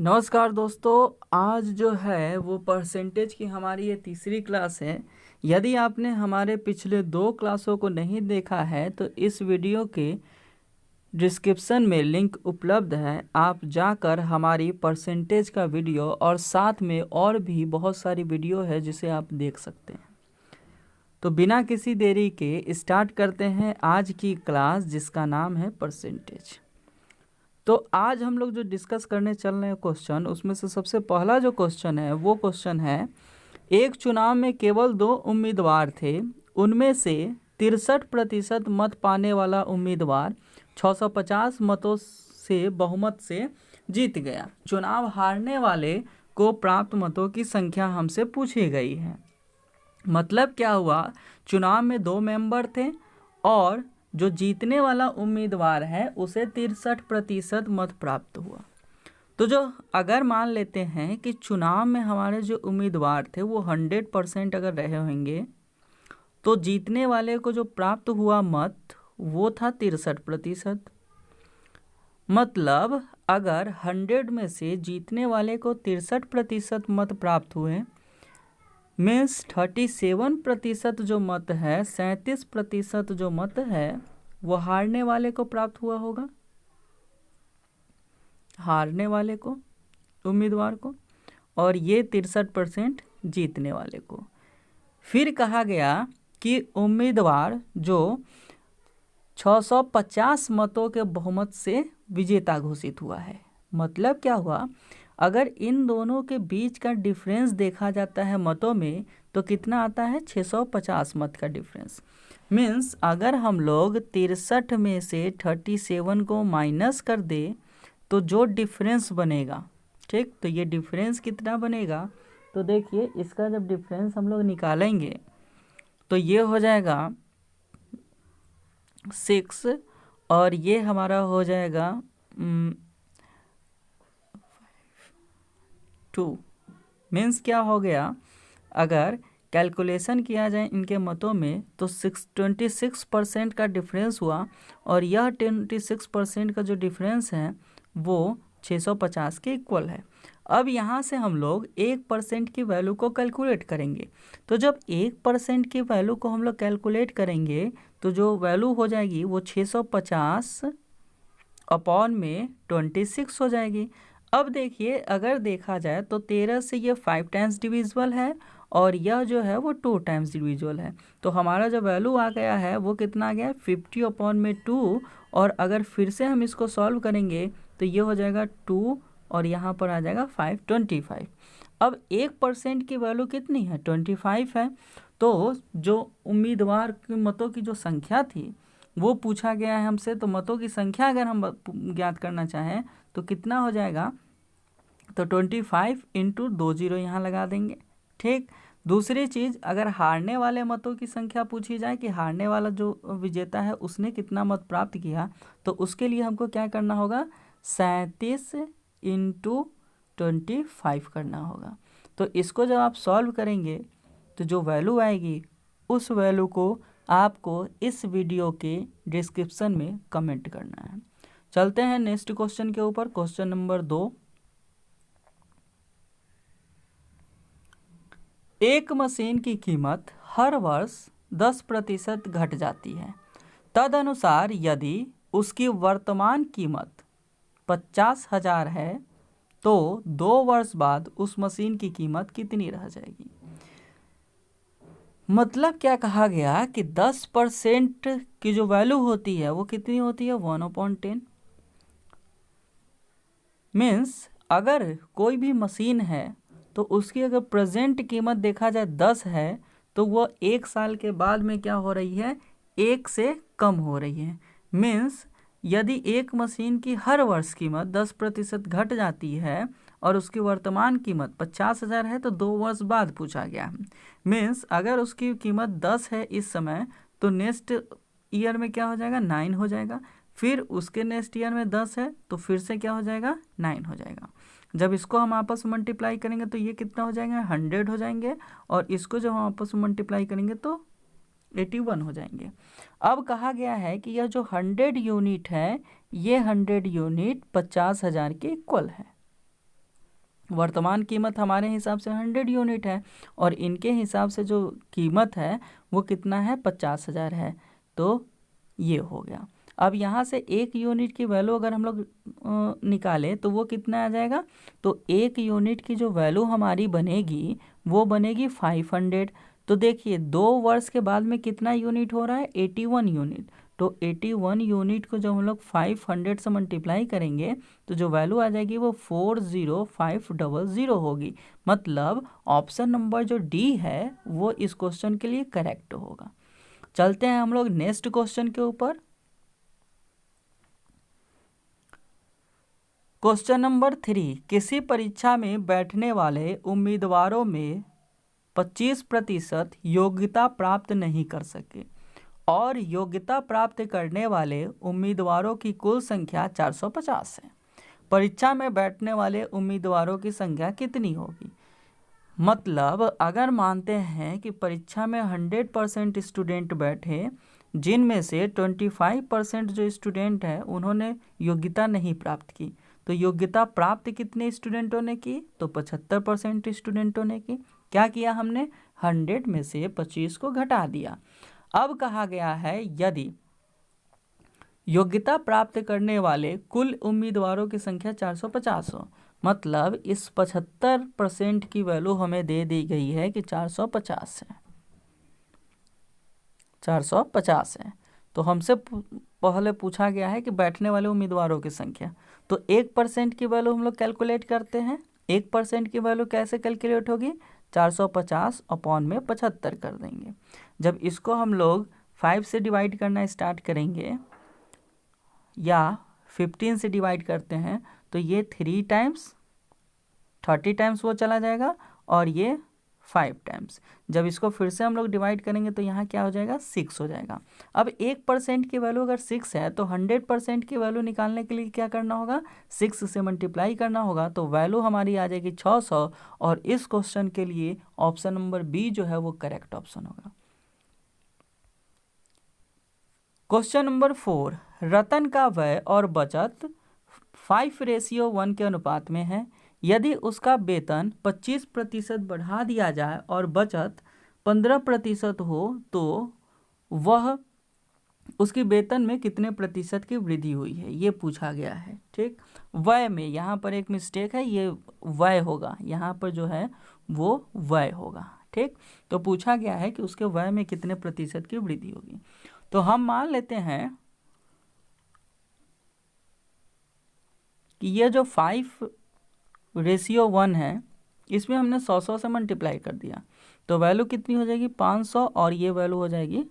नमस्कार दोस्तों, आज जो है वो परसेंटेज की हमारी ये तीसरी क्लास है। यदि आपने हमारे पिछले 2 क्लासों को नहीं देखा है तो इस वीडियो के डिस्क्रिप्शन में लिंक उपलब्ध है। आप जाकर हमारी परसेंटेज का वीडियो और साथ में और भी बहुत सारी वीडियो है जिसे आप देख सकते हैं। तो बिना किसी देरी के स्टार्ट करते हैं आज की क्लास, जिसका नाम है परसेंटेज। तो आज हम लोग जो डिस्कस करने चल रहे हैं क्वेश्चन, उसमें से सबसे पहला जो क्वेश्चन है वो क्वेश्चन है, एक चुनाव में केवल 2 उम्मीदवार थे, उनमें से 63% मत पाने वाला उम्मीदवार 650 मतों से बहुमत से जीत गया। चुनाव हारने वाले को प्राप्त मतों की संख्या हमसे पूछी गई है। मतलब क्या हुआ, चुनाव में 2 मेंबर थे और जो जीतने वाला उम्मीदवार है उसे 63% मत प्राप्त हुआ। तो जो अगर मान लेते हैं कि चुनाव में हमारे जो उम्मीदवार थे वो 100% अगर रहे होंगे, तो जीतने वाले को जो प्राप्त हुआ मत वो था 63%। मतलब अगर 100 में से जीतने वाले को 63% मत प्राप्त हुए, मीन्स 37% जो मत है, 37% जो मत है वो हारने वाले को प्राप्त हुआ होगा, हारने वाले को, उम्मीदवार को, और ये 63% जीतने वाले को। फिर कहा गया कि उम्मीदवार जो 650 मतों के बहुमत से विजेता घोषित हुआ है। मतलब क्या हुआ, अगर इन दोनों के बीच का डिफरेंस देखा जाता है मतों में तो कितना आता है, 650 मत का डिफरेंस। मीन्स अगर हम लोग 63 में से 37 को माइनस कर दे तो जो डिफरेंस बनेगा, ठीक, तो ये डिफरेंस कितना बनेगा, तो देखिए इसका जब डिफरेंस हम लोग निकालेंगे तो ये हो जाएगा 6 और ये हमारा हो जाएगा 2। मीन्स क्या हो गया, अगर कैलकुलेशन किया जाए इनके मतों में तो 26% का डिफरेंस हुआ और यह 26% का जो डिफरेंस है वो 650 के इक्वल है। अब यहाँ से हम लोग 1% की वैल्यू को कैलकुलेट करेंगे। तो जब 1% की वैल्यू को हम लोग कैलकुलेट करेंगे तो जो वैल्यू हो जाएगी वो 650 अपॉन में 26 हो जाएगी। अब देखिए अगर देखा जाए तो 13 से ये 5 टाइम्स डिविजिबल है और यह जो है वो 2 टाइम्स डिविजिबल है। तो हमारा जो वैल्यू आ गया है वो कितना आ गया, 50 अपॉन में 2। और अगर फिर से हम इसको सॉल्व करेंगे तो ये हो जाएगा 2 और यहाँ पर आ जाएगा 5, 25। अब 1% की वैल्यू कितनी है, 25 है। तो जो उम्मीदवार के मतों की जो संख्या थी वो पूछा गया है हमसे, तो मतों की संख्या अगर हम ज्ञात करना चाहें तो कितना हो जाएगा, तो 25 इंटू 20 यहाँ लगा देंगे, ठीक। दूसरी चीज़, अगर हारने वाले मतों की संख्या पूछी जाए कि हारने वाला जो विजेता है उसने कितना मत प्राप्त किया, तो उसके लिए हमको क्या करना होगा, 37 इंटू 25 करना होगा। तो इसको जब आप सॉल्व करेंगे तो जो वैल्यू आएगी उस वैल्यू को आपको इस वीडियो के डिस्क्रिप्शन में कमेंट करना है। चलते हैं नेक्स्ट क्वेश्चन के ऊपर, क्वेश्चन नंबर 2। एक मशीन की कीमत हर वर्ष 10% घट जाती है। तदनुसार यदि उसकी वर्तमान कीमत 50,000 है तो 2 वर्ष बाद उस मशीन की कीमत कितनी रह जाएगी। मतलब क्या कहा गया कि 10% की जो वैल्यू होती है वो कितनी होती है, 1/10। मीन्स अगर कोई भी मशीन है तो उसकी अगर प्रेजेंट कीमत देखा जाए 10 है तो वो 1 साल के बाद में क्या हो रही है, 1 से कम हो रही है। मीन्स यदि एक मशीन की हर वर्ष कीमत 10% घट जाती है और उसकी वर्तमान कीमत 50,000 है तो 2 वर्ष बाद पूछा गया। मीन्स अगर उसकी कीमत 10 है इस समय तो नेक्स्ट ईयर में क्या हो जाएगा, 9 हो जाएगा। फिर उसके नेक्स्ट ईयर में 10 है तो फिर से क्या हो जाएगा, 9 हो जाएगा। जब इसको हम आपस में मल्टीप्लाई करेंगे तो ये कितना हो जाएगा, 100 हो जाएंगे। और इसको जब हम आपस में मल्टीप्लाई करेंगे तो 81 हो जाएंगे। अब कहा गया है कि यह जो 100 यूनिट है ये 100 यूनिट 50,000 के इक्वल है। वर्तमान कीमत हमारे हिसाब से 100 यूनिट है और इनके हिसाब से जो कीमत है वो कितना है, 50,000 है। तो ये हो गया। अब यहाँ से 1 यूनिट की वैल्यू अगर हम लोग निकालें तो वो कितना आ जाएगा, तो 1 यूनिट की जो वैल्यू हमारी बनेगी वो बनेगी 500। तो देखिए 2 वर्ष के बाद में कितना यूनिट हो रहा है, 81 यूनिट। तो 81 यूनिट को जब हम लोग 500 से मल्टीप्लाई करेंगे तो जो वैल्यू आ जाएगी वो 40500 होगी। मतलब ऑप्शन नंबर जो डी है वो इस क्वेश्चन के लिए करेक्ट होगा। चलते हैं हम लोग नेक्स्ट क्वेश्चन के ऊपर। क्वेश्चन नंबर 3, किसी परीक्षा में बैठने वाले उम्मीदवारों में 25% योग्यता प्राप्त नहीं कर सके और योग्यता प्राप्त करने वाले उम्मीदवारों की कुल संख्या 450 है। परीक्षा में बैठने वाले उम्मीदवारों की संख्या कितनी होगी। मतलब अगर मानते हैं कि परीक्षा में 100% स्टूडेंट बैठे, जिनमें से 25% जो स्टूडेंट हैं उन्होंने योग्यता नहीं प्राप्त की, तो योग्यता प्राप्त कितने स्टूडेंटों ने की, तो 75% स्टूडेंटों ने की। क्या किया हमने, 100 में से 25 को घटा दिया। अब कहा गया है यदि योग्यता प्राप्त करने वाले कुल उम्मीदवारों की संख्या 450 हो, मतलब इस 75% की वैल्यू हमें दे दी गई है कि 450 है, 450 है। तो हमसे पहले पूछा गया है कि बैठने वाले उम्मीदवारों की संख्या, तो 1% की वैल्यू हम लोग कैलकुलेट करते हैं। 1% की वैल्यू कैसे कैलकुलेट होगी, 450 अपॉन में 75 कर देंगे। जब इसको हम लोग 5 से डिवाइड करना स्टार्ट करेंगे या 15 से डिवाइड करते हैं तो ये 3 टाइम्स 30 टाइम्स वो चला जाएगा और ये 5 टाइम्स। जब इसको फिर से हम लोग डिवाइड करेंगे तो यहाँ क्या हो जाएगा, 6 हो जाएगा। अब 1% की वैल्यू अगर 6 है तो 100% की वैल्यू निकालने के लिए क्या करना होगा, 6 से मल्टीप्लाई करना होगा। तो वैल्यू हमारी आ जाएगी 600 और इस क्वेश्चन के लिए ऑप्शन नंबर बी जो है वो करेक्ट ऑप्शन होगा। क्वेश्चन नंबर 4, रतन का व्यय और बचत 5:1 के अनुपात में है। यदि उसका वेतन 25% बढ़ा दिया जाए और बचत 15% हो तो वह उसकी वेतन में कितने प्रतिशत की वृद्धि हुई है, ये पूछा गया है। ठीक, व्यय में यहाँ पर एक मिस्टेक है, ये व्यय होगा, यहाँ पर जो है वो व्यय होगा। ठीक, तो पूछा गया है कि उसके व्यय में कितने प्रतिशत की वृद्धि होगी। तो हम मान लेते हैं कि ये जो 5:1 है इसमें हमने 100 से मल्टीप्लाई कर दिया तो वैल्यू कितनी हो जाएगी, 500 और ये वैल्यू हो जाएगी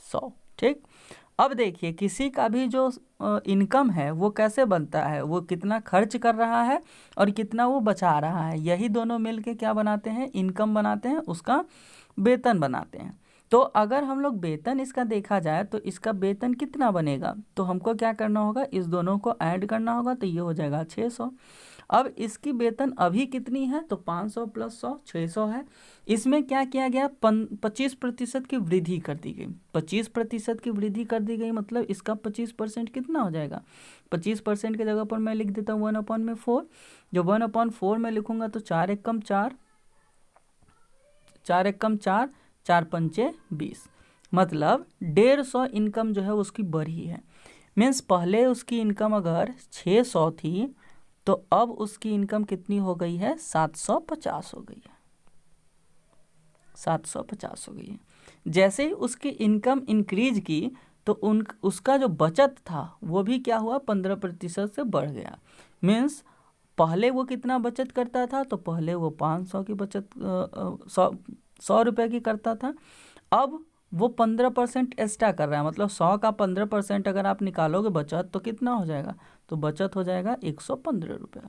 100। ठीक, अब देखिए किसी का भी जो इनकम है वो कैसे बनता है, वो कितना खर्च कर रहा है और कितना वो बचा रहा है, यही दोनों मिलके क्या बनाते हैं, इनकम बनाते हैं, उसका वेतन बनाते हैं। तो अगर हम लोग वेतन इसका देखा जाए तो इसका वेतन कितना बनेगा, तो हमको क्या करना होगा, इस दोनों को ऐड करना होगा, तो ये हो जाएगा 600। अब इसकी वेतन अभी कितनी है, तो 500 + 100 600 है। इसमें क्या किया गया, 25% की वृद्धि कर दी गई। 25% की वृद्धि कर दी गई मतलब इसका 25% कितना हो जाएगा, 25% की जगह पर मैं लिख देता हूँ 1/4। जो 1/4 में लिखूंगा तो 4 एकम 4, 4 एकम 4, 4 पंचे 20, मतलब 150 इनकम जो है उसकी बढ़ी है। मीन्स पहले उसकी इनकम अगर 600 थी तो अब उसकी इनकम कितनी हो गई है, 750 हो गई है, 750 हो गई है। जैसे ही उसकी इनकम इंक्रीज की तो उसका जो बचत था वो भी क्या हुआ, 15% से बढ़ गया। मीन्स पहले वो कितना बचत करता था, तो पहले वो 500 की बचत 100 रुपये की करता था, अब वो 15% एक्स्ट्रा कर रहा है, मतलब 100 का 15% अगर आप निकालोगे बचत तो कितना हो जाएगा, तो बचत हो जाएगा 115 रुपये।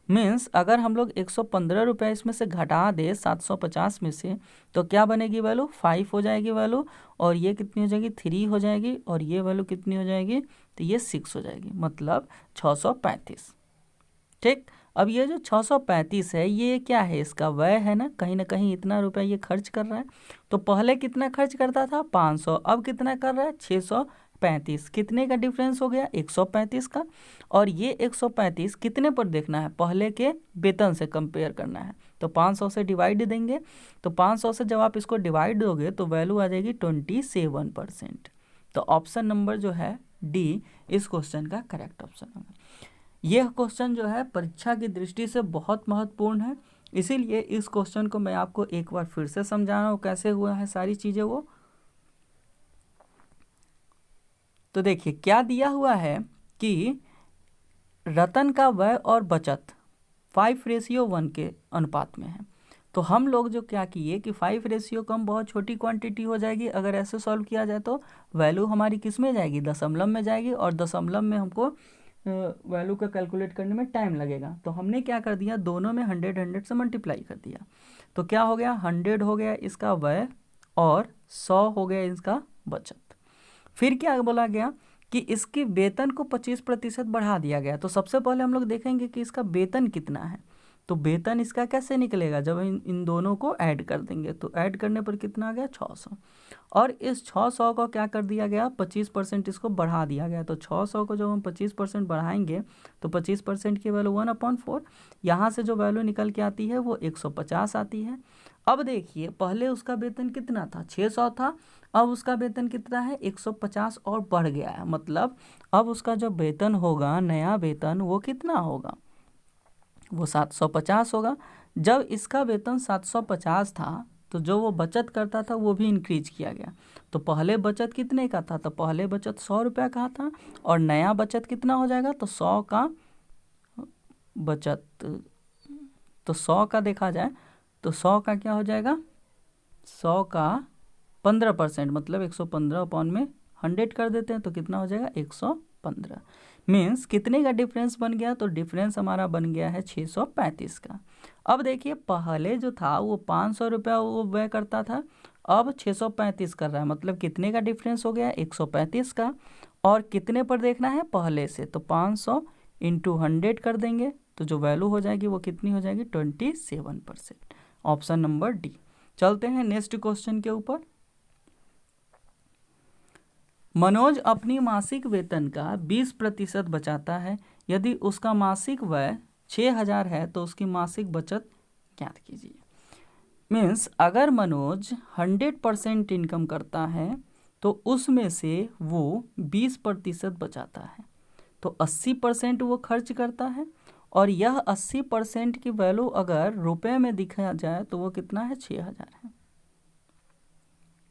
मीन्स अगर हम लोग 115 रुपये इसमें से घटा दे 750 में से तो क्या बनेगी वैल्यू, 5 हो जाएगी वैल्यू, और ये कितनी हो जाएगी, 3 हो जाएगी, और ये वैल्यू कितनी हो जाएगी, तो ये 6 हो जाएगी, मतलब 635। ठीक, अब ये जो 635 है ये क्या है, इसका व्यय है ना कहीं इतना रुपया ये खर्च कर रहा है। तो पहले कितना खर्च करता था, 500, अब कितना कर रहा है, 600, 135 कितने का डिफरेंस हो गया 135 का। और ये 135 कितने पर देखना है, पहले के वेतन से कंपेयर करना है, तो 500 से डिवाइड देंगे। तो 500 से जब आप इसको डिवाइड दोगे तो वैल्यू आ जाएगी 27%। तो ऑप्शन नंबर जो है डी इस क्वेश्चन का करेक्ट ऑप्शन होगा। यह क्वेश्चन जो है परीक्षा की दृष्टि से बहुत महत्वपूर्ण है, इसीलिए इस क्वेश्चन को मैं आपको एक बार फिर से समझा रहा हूँ कैसे हुआ है सारी चीज़ें वो। तो देखिए क्या दिया हुआ है कि रतन का व्यय और बचत 5:1 के अनुपात में है। तो हम लोग जो क्या किए कि 5 कम बहुत छोटी क्वांटिटी हो जाएगी, अगर ऐसे सॉल्व किया जाए तो वैल्यू हमारी किस में जाएगी, दशमलव में जाएगी, और दशमलव में हमको वैल्यू का कैलकुलेट करने में टाइम लगेगा। तो हमने क्या कर दिया, दोनों में 100 से मल्टीप्लाई कर दिया। तो क्या हो गया, 100 हो गया इसका व्यय और 100 हो गया इसका बचत। फिर क्या बोला गया कि इसकी वेतन को 25% बढ़ा दिया गया। तो सबसे पहले हम लोग देखेंगे कि इसका वेतन कितना है। तो वेतन इसका कैसे निकलेगा, जब इन दोनों को ऐड कर देंगे, तो ऐड करने पर कितना आ गया 600। और इस 600 को क्या कर दिया गया, 25% इसको बढ़ा दिया गया। तो 600 को जब हम 25% बढ़ाएंगे तो 25% की वैल्यू 1/4, यहाँ से जो वैल्यू निकल के आती है वो 150 आती है। अब देखिए पहले उसका वेतन कितना था, 600 था, अब उसका वेतन कितना है 150 और बढ़ गया है। मतलब अब उसका जो वेतन होगा, नया वेतन, वो कितना होगा, वो 750 होगा। जब इसका वेतन 750 था तो जो वो बचत करता था वो भी इंक्रीज किया गया। तो पहले बचत कितने का था, तो पहले बचत 100 रुपये का था, और नया बचत कितना हो जाएगा, तो 100 का बचत, तो 100 का देखा जाए तो 100 का क्या हो जाएगा, 100 का 15%, मतलब 115/100 कर देते हैं तो कितना हो जाएगा 115। मीन्स कितने का डिफरेंस बन गया, तो डिफरेंस हमारा बन गया है 635 का। अब देखिए पहले जो था वो 500 रुपया वो व्यय करता था, अब 635 कर रहा है, मतलब कितने का डिफरेंस हो गया 135 का। और कितने पर देखना है, पहले से, तो 500 × 100 कर देंगे तो जो वैल्यू हो जाएगी वो कितनी हो जाएगी 27%। Option number D. चलते हैं नेक्स्ट क्वेश्चन के ऊपर। मनोज अपनी मासिक वेतन का 20% बचाता है। यदि उसका मासिक व्यय 6000 है तो उसकी मासिक बचत ज्ञात कीजिए। मीन्स अगर मनोज 100% इनकम करता है तो उसमें से वो 20% बचाता है, तो 80% वो खर्च करता है, और यह 80% की वैल्यू अगर रुपए में दिखाया जाए तो वो कितना है 6000 है।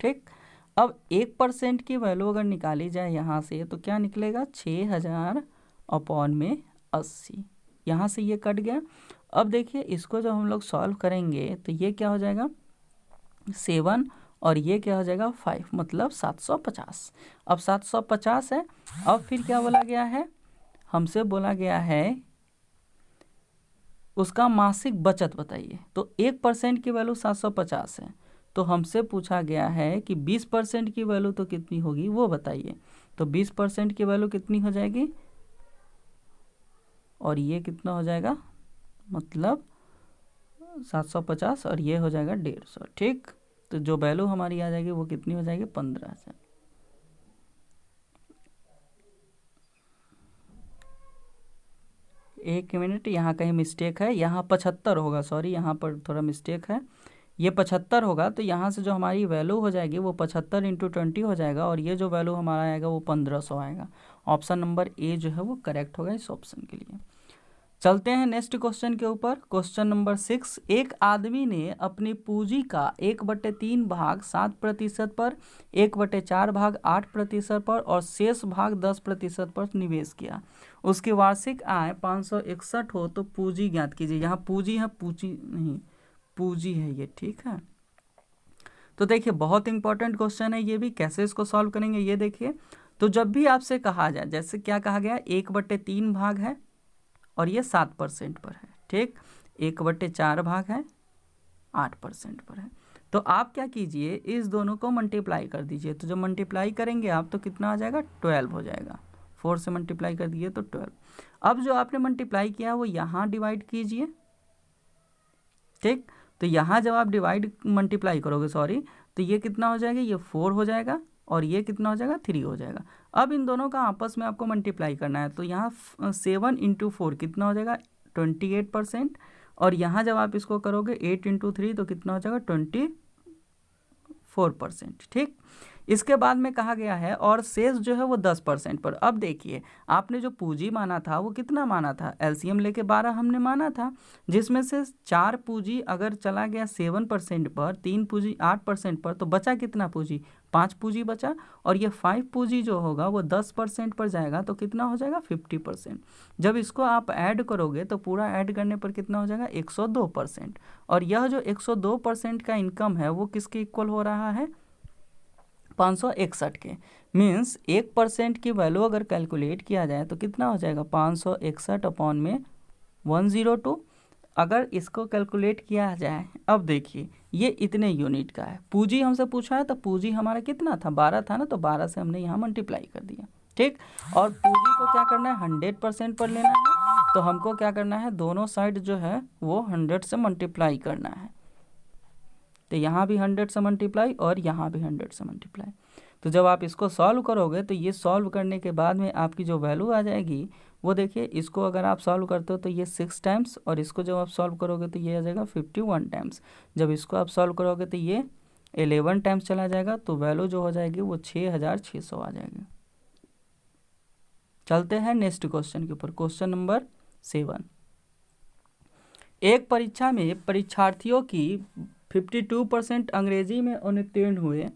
ठीक, अब 1% की वैल्यू अगर निकाली जाए यहाँ से तो क्या निकलेगा 6000/80, यहाँ से ये कट गया। अब देखिए इसको जब हम लोग सॉल्व करेंगे तो ये क्या हो जाएगा 7 और ये क्या हो जाएगा 5, मतलब 750। अब 750 है। अब फिर क्या बोला गया है, हमसे बोला गया है उसका मासिक बचत बताइए। तो 1% की वैल्यू 750 है, तो हमसे पूछा गया है कि 20% की वैल्यू तो कितनी होगी वो बताइए। तो 20% की वैल्यू कितनी हो जाएगी, और ये कितना हो जाएगा, मतलब 750 और ये हो जाएगा 150। ठीक, तो जो वैल्यू हमारी आ जाएगी वो कितनी हो जाएगी 15,000। एक मिनट, यहाँ कहीं मिस्टेक है, यहाँ 75 होगा, सॉरी यहाँ पर थोड़ा मिस्टेक है, ये 75 होगा। तो यहाँ से जो हमारी वैल्यू हो जाएगी वो 75 × 20 हो जाएगा, और ये जो वैल्यू हमारा आएगा वो 1500 आएगा। ऑप्शन नंबर ए जो है वो करेक्ट होगा इस ऑप्शन के लिए। चलते हैं नेक्स्ट क्वेश्चन के ऊपर। Question number 6। एक आदमी ने अपनी पूंजी का 1/3 भाग 7% पर, 1/4 भाग 8% पर और शेष भाग 10% पर निवेश किया। उसकी वार्षिक आय 561 हो तो पूंजी ज्ञात कीजिए। यहाँ पूंजी है, पूंजी नहीं, पूंजी है ये, ठीक है। तो देखिए बहुत इंपॉर्टेंट क्वेश्चन है ये भी, कैसे इसको सॉल्व करेंगे ये देखिए। तो जब भी आपसे कहा जाए, जैसे क्या कहा गया 1/3 भाग है और ये 7% पर है, ठीक, 1/4 भाग है 8% पर है, तो आप क्या कीजिए इस दोनों को मल्टीप्लाई कर दीजिए। तो जब मल्टीप्लाई करेंगे आप तो कितना आ जाएगा 12 हो जाएगा, 4 से मल्टीप्लाई कर दिए तो 12। अब जो आपने मल्टीप्लाई किया वो यहाँ डिवाइड कीजिए, ठीक, तो यहाँ जब आप डिवाइड मल्टीप्लाई करोगे, सॉरी, तो ये कितना हो जाएगा, ये 4 हो जाएगा, और ये कितना हो जाएगा 3 हो जाएगा। अब इन दोनों का आपस में आपको मल्टीप्लाई करना है, तो यहाँ 7 × 4 कितना हो जाएगा 28%, और यहाँ जब आप इसको करोगे 8 × 3 तो कितना हो जाएगा 24%। ठीक, इसके बाद में कहा गया है और शेष जो है वो 10% पर। अब देखिए आपने जो पूंजी माना था वो कितना माना था, एलसीएम लेके 12 हमने माना था, जिसमें से 4 पूंजी अगर चला गया 7% पर, 3 पूंजी 8% पर, तो बचा कितना पूंजी 5 पूंजी बचा, और ये 5 पूंजी जो होगा वो 10% पर जाएगा तो कितना हो जाएगा 50%। जब इसको आप ऐड करोगे तो पूरा ऐड करने पर कितना हो जाएगा 102%, और यह जो 102% का इनकम है वो किसके इक्वल हो रहा है 561 के। मीन्स 1% की वैल्यू अगर कैलकुलेट किया जाए तो कितना हो जाएगा 561 अपॉन में 102। अगर इसको कैलकुलेट किया जाए, अब देखिए ये इतने यूनिट का है, पूंजी हमसे पूछा है तो पूंजी हमारा कितना था 12 था ना, तो 12 से हमने यहाँ मल्टीप्लाई कर दिया। ठीक, और पूंजी को क्या करना है 100% पर लेना है, तो हमको क्या करना है दोनों साइड जो है वो 100 से मल्टीप्लाई करना है, तो यहाँ भी 100 से मल्टीप्लाई और यहाँ भी 100 से मल्टीप्लाई। तो जब आप इसको सॉल्व करोगे तो ये सॉल्व करने के बाद में आपकी जो वैल्यू आ जाएगी वो देखिए, इसको अगर आप सॉल्व करते हो तो ये 6 टाइम्स, और इसको जब आप सॉल्व करोगे तो ये आ जाएगा 51 टाइम्स। जब इसको आप सॉल्व करोगे तो ये 11 टाइम्स चला जाएगा, तो वैल्यू जो हो जाएगी वो 6600 आ जाएगी। चलते हैं नेक्स्ट क्वेश्चन के ऊपर, क्वेश्चन नंबर 7। एक परीक्षा में परीक्षार्थियों की 52% अंग्रेजी में अनुत्तीर्ण हुए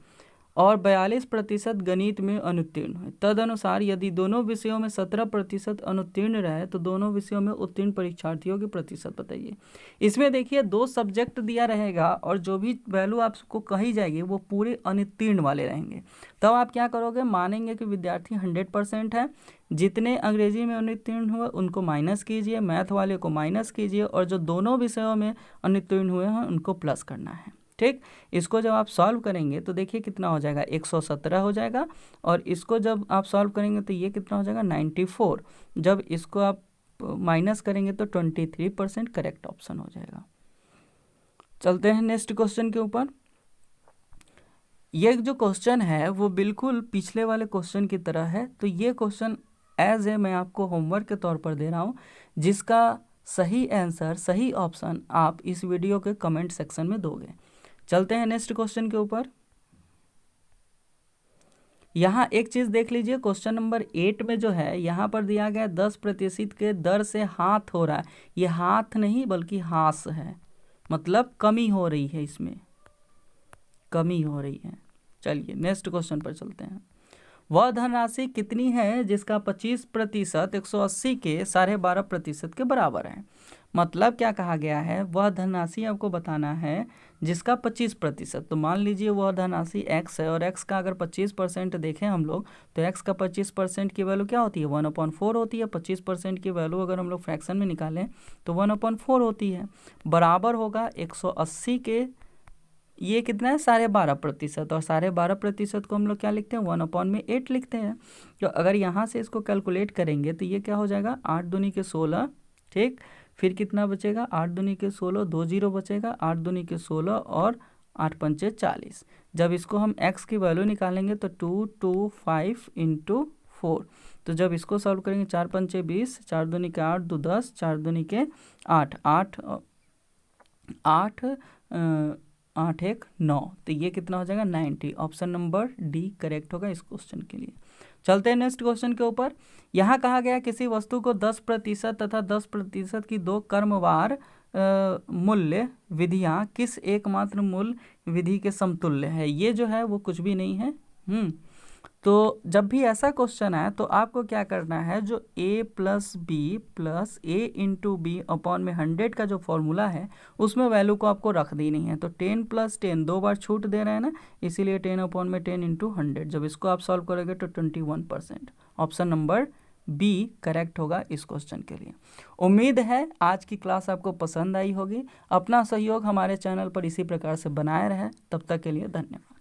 और 42% गणित में अनुत्तीर्ण हुए। तदनुसार यदि दोनों विषयों में 17% अनुत्तीर्ण रहे तो दोनों विषयों में उत्तीर्ण परीक्षार्थियों की प्रतिशत बताइए। इसमें देखिए 2 सब्जेक्ट दिया रहेगा और जो भी वैल्यू आपको कही जाएगी वो पूरे अनुत्तीर्ण वाले रहेंगे। तब आप क्या करोगे, मानेंगे कि विद्यार्थी 100% है, जितने अंग्रेजी में अनुत्तीर्ण हुए उनको माइनस कीजिए, मैथ वाले को माइनस कीजिए, और जो दोनों विषयों में अनुत्तीर्ण हुए हैं उनको प्लस करना है। ठीक, इसको जब आप सॉल्व करेंगे तो देखिए कितना हो जाएगा 117 हो जाएगा, और इसको जब आप सॉल्व करेंगे तो ये कितना हो जाएगा 94। जब इसको आप माइनस करेंगे तो 23% करेक्ट ऑप्शन हो जाएगा। चलते हैं नेक्स्ट क्वेश्चन के ऊपर। ये जो क्वेश्चन है वो बिल्कुल पिछले वाले क्वेश्चन की तरह है, तो ये क्वेश्चन एज ए मैं आपको होमवर्क के तौर पर दे रहा हूँ, जिसका सही आंसर सही ऑप्शन आप इस वीडियो के कमेंट सेक्शन में दोगे। चलते हैं नेक्स्ट क्वेश्चन के ऊपर। यहाँ एक चीज़ देख लीजिए, क्वेश्चन नंबर 8 में जो है यहाँ पर दिया गया 10% के दर से हाथ हो रहा है, ये हाथ नहीं बल्कि हास है, मतलब कमी हो रही है, इसमें कमी हो रही है। चलिए नेक्स्ट क्वेश्चन पर चलते हैं। वह धनराशि कितनी है जिसका 25% 180 के 12.5% के बराबर है। मतलब क्या कहा गया है, वह धनराशि आपको बताना है जिसका 25%। तो मान लीजिए वह धनराशि x है, और x का अगर 25% देखें हम लोग तो x का 25% की वैल्यू क्या होती है 1/4 होती है। 25% की वैल्यू अगर हम लोग फ्रैक्शन में निकालें तो 1/4 होती है, बराबर होगा 180 के, ये कितना है 12.5%, और 12.5% को हम लोग क्या लिखते हैं 1/8 लिखते हैं। तो अगर यहाँ से इसको कैलकुलेट करेंगे तो ये क्या हो जाएगा 8 दूनी के 16। ठीक, फिर कितना बचेगा 8 दूनी के 16, 2 जीरो बचेगा, 8 दूनी के 16 और 8 पंचे 40। जब इसको हम x की वैल्यू निकालेंगे तो 225 × 4, तो जब इसको सॉल्व करेंगे 4 पंचे 20, 4 दूनी के 8, 2 10, 4 दूनी के 8, 8 1 9, तो ये कितना हो जाएगा 90। ऑप्शन नंबर डी करेक्ट होगा इस क्वेश्चन के लिए। चलते हैं नेक्स्ट क्वेश्चन के ऊपर। यहाँ कहा गया किसी वस्तु को 10% तथा 10% की 2 क्रमवार मूल्य विधियाँ किस एकमात्र मूल्य विधि के समतुल्य है। ये जो है वो कुछ भी नहीं है। तो जब भी ऐसा क्वेश्चन आए तो आपको क्या करना है, जो a + b + a × b upon में 100 का जो फॉर्मूला है उसमें वैल्यू को आपको रख देनी है। तो 10 + 10 2 बार छूट दे रहे हैं ना, इसीलिए 10/10 × 100। जब इसको आप सॉल्व करोगे तो 21%। ऑप्शन नंबर बी करेक्ट होगा इस क्वेश्चन के लिए। उम्मीद है आज की क्लास आपको पसंद आई होगी। अपना सहयोग हमारे चैनल पर इसी प्रकार से बनाए रहे। तब तक के लिए धन्यवाद।